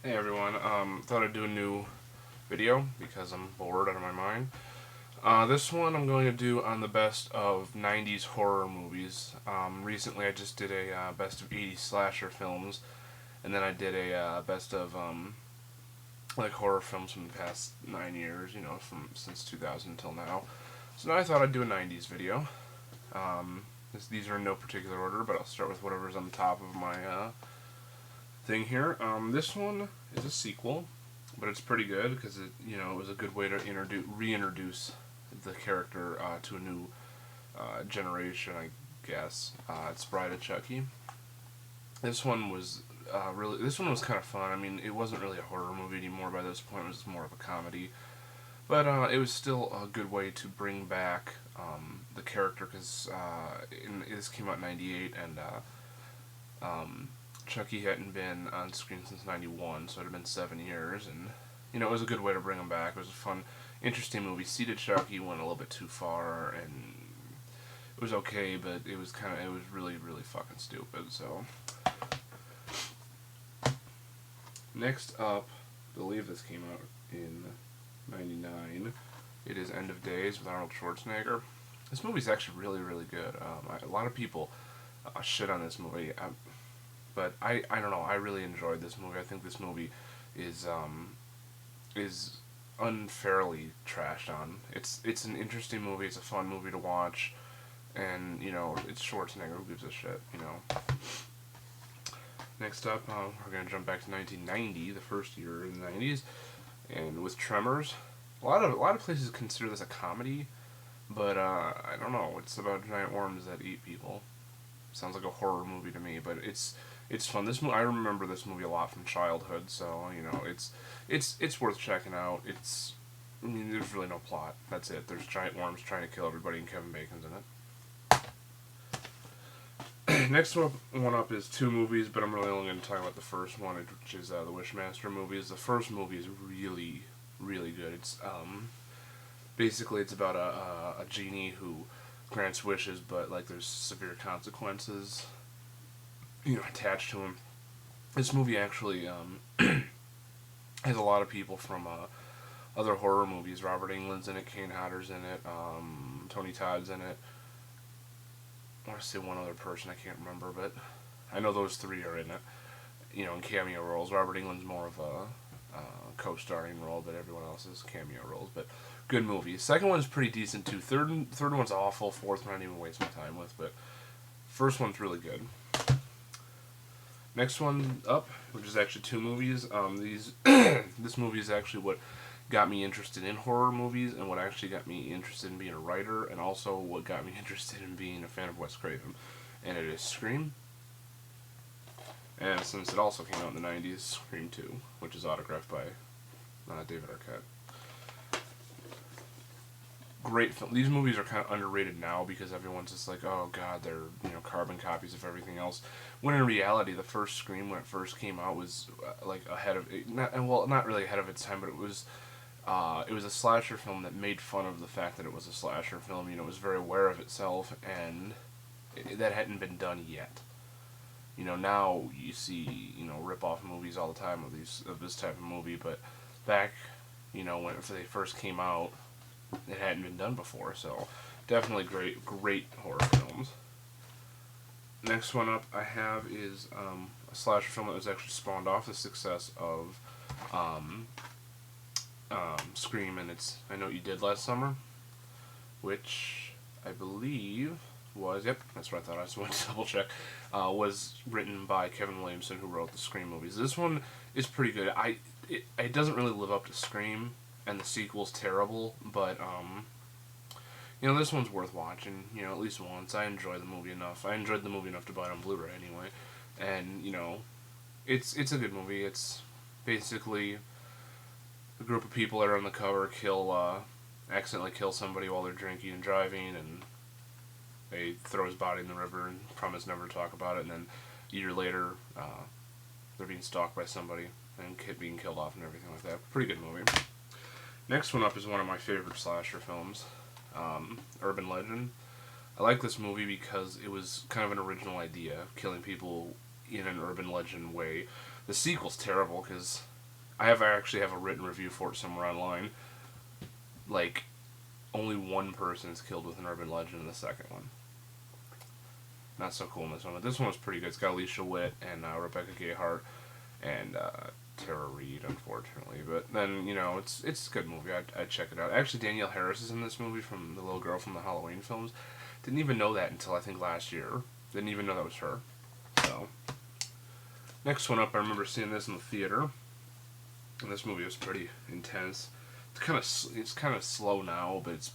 Hey everyone, thought I'd do a new video because I'm bored out of my mind. This one I'm going to do on the best of 90s horror movies. Recently I just did a best of 80s slasher films, and then I did a best of like horror films from the past 9 years, from since 2000 until now. So now I thought I'd do a 90s video. These are in no particular order, but I'll start with whatever's on the top of my thing here. This one is a sequel, but it's pretty good because it was a good way to reintroduce the character to a new generation, I guess. It's Bride of Chucky. This one was this one was kind of fun. I mean, it wasn't really a horror movie anymore by this point. It was more of a comedy, but it was still a good way to bring back the character because this came out in '98 and. Chucky hadn't been on screen since '91, so it had been 7 years, and it was a good way to bring him back. It was a fun, interesting movie. Seated Chucky went a little bit too far, and it was okay, but it was really, really fucking stupid. So next up, I believe this came out in '99. It is End of Days with Arnold Schwarzenegger. This movie's actually really, really good. A lot of people shit on this movie. But I don't know. I really enjoyed this movie. I think this movie is unfairly trashed on. It's an interesting movie. It's a fun movie to watch, and it's Schwarzenegger. Who gives a shit? Next up, we're gonna jump back to 1990, the first year in the '90s, and with Tremors. A lot of places consider this a comedy, but I don't know. It's about giant worms that eat people. Sounds like a horror movie to me, but it's fun. I remember this movie a lot from childhood, so it's worth checking out. I mean, there's really no plot. That's it. There's giant worms trying to kill everybody, and Kevin Bacon's in it. Next one up is two movies, but I'm really only going to talk about the first one, which is the Wishmaster movies. The first movie is really, really good. It's basically it's about a genie who grants wishes, but like there's severe consequences, attached to him. This movie actually has a lot of people from other horror movies. Robert Englund's in it, Kane Hodder's in it, Tony Todd's in it. I want to say one other person, I can't remember, but I know those three are in it. In cameo roles. Robert Englund's more of a co-starring role, but everyone else is cameo roles. But good movie. Second one's pretty decent too. Third one's awful. Fourth one I didn't even waste my time with, but first one's really good. Next one up, which is actually two movies. This movie is actually what got me interested in horror movies, and what actually got me interested in being a writer, and also what got me interested in being a fan of Wes Craven. And it is Scream. And since it also came out in the '90s, Scream 2, which is autographed by David Arquette. Great film. These movies are kind of underrated now because everyone's just like, oh god, they're carbon copies of everything else. When in reality, the first Scream when it first came out was like ahead of it, not really ahead of its time, but it was a slasher film that made fun of the fact that it was a slasher film. It was very aware of itself, and that hadn't been done yet. Now you see rip off movies all the time of this type of movie, but back when they first came out, it hadn't been done before. So definitely great horror films. Next one up I have is a slasher film that was actually spawned off the success of um, Scream, and it's I Know What You Did Last Summer, which I believe yep, that's what I thought. I just wanted to double check. Was written by Kevin Williamson, who wrote the Scream movies. This one is pretty good. It doesn't really live up to Scream, and the sequel's terrible, but this one's worth watching. At least once. I enjoyed the movie enough. I enjoyed the movie enough to buy it on Blu-ray anyway, and it's a good movie. It's basically a group of people that are undercover accidentally kill somebody while they're drinking and driving, and they throw his body in the river and promise never to talk about it, and then a year later, they're being stalked by somebody and being killed off and everything like that. Pretty good movie. Next one up is one of my favorite slasher films, Urban Legend. I like this movie because it was kind of an original idea, killing people in an urban legend way. The sequel's terrible because I actually have a written review for it somewhere online. Like, only one person is killed with an urban legend in the second one. Not so cool in this one, but this one was pretty good. It's got Alicia Witt and Rebecca Gayheart and Tara Reid, unfortunately. But then, you know, it's a good movie. I'd check it out. Actually, Danielle Harris is in this movie, from the little girl from the Halloween films. Didn't even know that until I think last year. Didn't even know that was her. So, next one up, I remember seeing this in the theater, and this movie was pretty intense. It's kind of slow now, but it's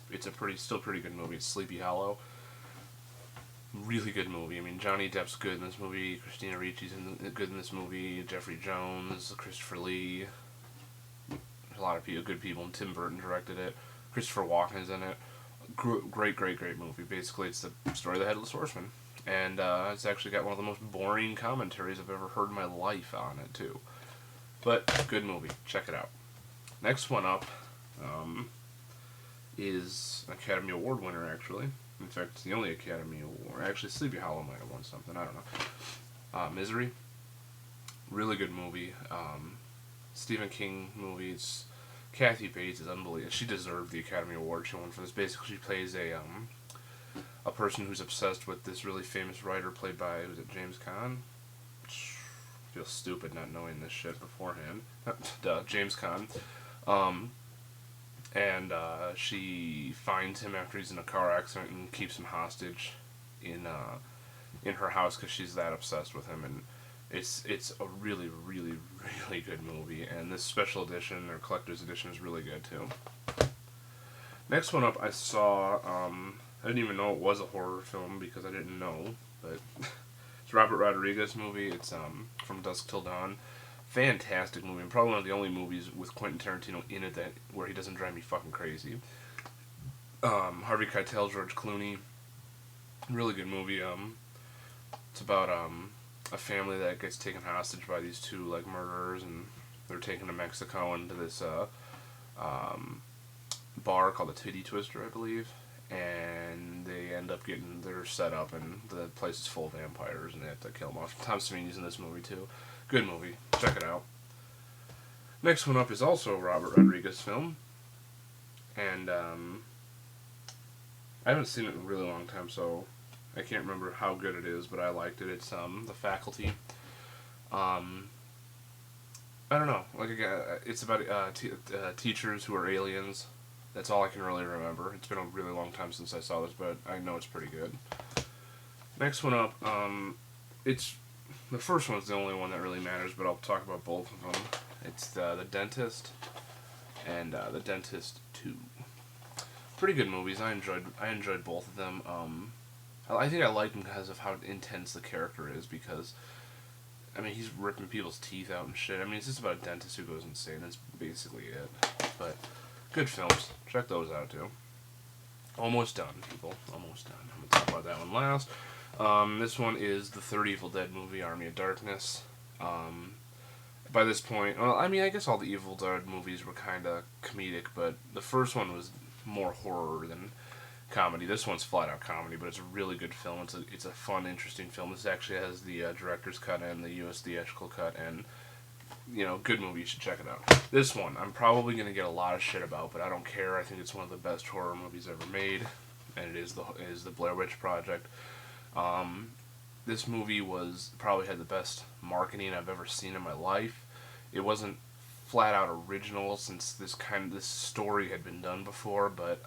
still pretty good movie. It's Sleepy Hollow. Really good movie. I mean, Johnny Depp's good in this movie. Christina Ricci's good in this movie. Jeffrey Jones, Christopher Lee. There's a lot of good people, and Tim Burton directed it. Christopher Walken's in it. Great movie. Basically, it's the story of the Headless Horseman. And it's actually got one of the most boring commentaries I've ever heard in my life on it, too. But, good movie. Check it out. Next one up is an Academy Award winner, actually. In fact, it's the only Academy Award. Actually, Sleepy Hollow might have won something. I don't know. Misery. Really good movie. Stephen King movie. It's Kathy Bates is unbelievable. She deserved the Academy Award she won for this. Basically, she plays a person who's obsessed with this really famous writer played by, was it James Caan? I feel stupid not knowing this shit beforehand. Duh, James Caan. And she finds him after he's in a car accident and keeps him hostage in her house because she's that obsessed with him. And it's a really good movie. And this special edition or collector's edition is really good too. Next one up, I saw. I didn't even know it was a horror film because I didn't know, but it's a Robert Rodriguez movie. It's From Dusk Till Dawn. Fantastic movie, and probably one of the only movies with Quentin Tarantino in it where he doesn't drive me fucking crazy. Harvey Keitel, George Clooney, really good movie. It's about a family that gets taken hostage by these two like murderers, and they're taken to Mexico into this bar called the Titty Twister, I believe, and they end up getting their set up, and the place is full of vampires, and they have to kill them off. Tom Savini's in this movie too. Good movie. Check it out. Next one up is also a Robert Rodriguez film. And I haven't seen it in a really long time, so I can't remember how good it is, but I liked it. It's The Faculty. I don't know. Like it's about teachers who are aliens. That's all I can really remember. It's been a really long time since I saw this, but I know it's pretty good. Next one up, it's the first one's the only one that really matters, but I'll talk about both of them. It's The Dentist and The Dentist 2. Pretty good movies. I enjoyed both of them. I think I liked them because of how intense the character is, because I mean, he's ripping people's teeth out and shit. I mean, it's just about a dentist who goes insane. That's basically it. But good films. Check those out too. Almost done, people. Almost done. I'm gonna talk about that one last. This one is the third Evil Dead movie, Army of Darkness. By this point, well, I mean, I guess all the Evil Dead movies were kind of comedic, but the first one was more horror than comedy. This one's flat out comedy, but it's a really good film. It's a fun, interesting film. This actually has the director's cut and the U.S. theatrical cut, and you know, good movie. You should check it out. This one, I'm probably gonna get a lot of shit about, but I don't care. I think it's one of the best horror movies ever made, and it is the Blair Witch Project. This movie probably had the best marketing I've ever seen in my life. It wasn't flat out original since this story had been done before, but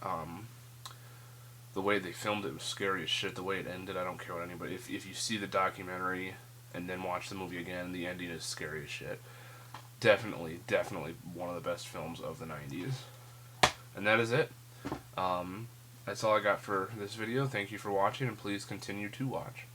the way they filmed it was scary as shit. The way it ended, I don't care what anybody. If you see the documentary and then watch the movie again, the ending is scary as shit. Definitely one of the best films of the 90s. And that is it. That's all I got for this video. Thank you for watching, and please continue to watch.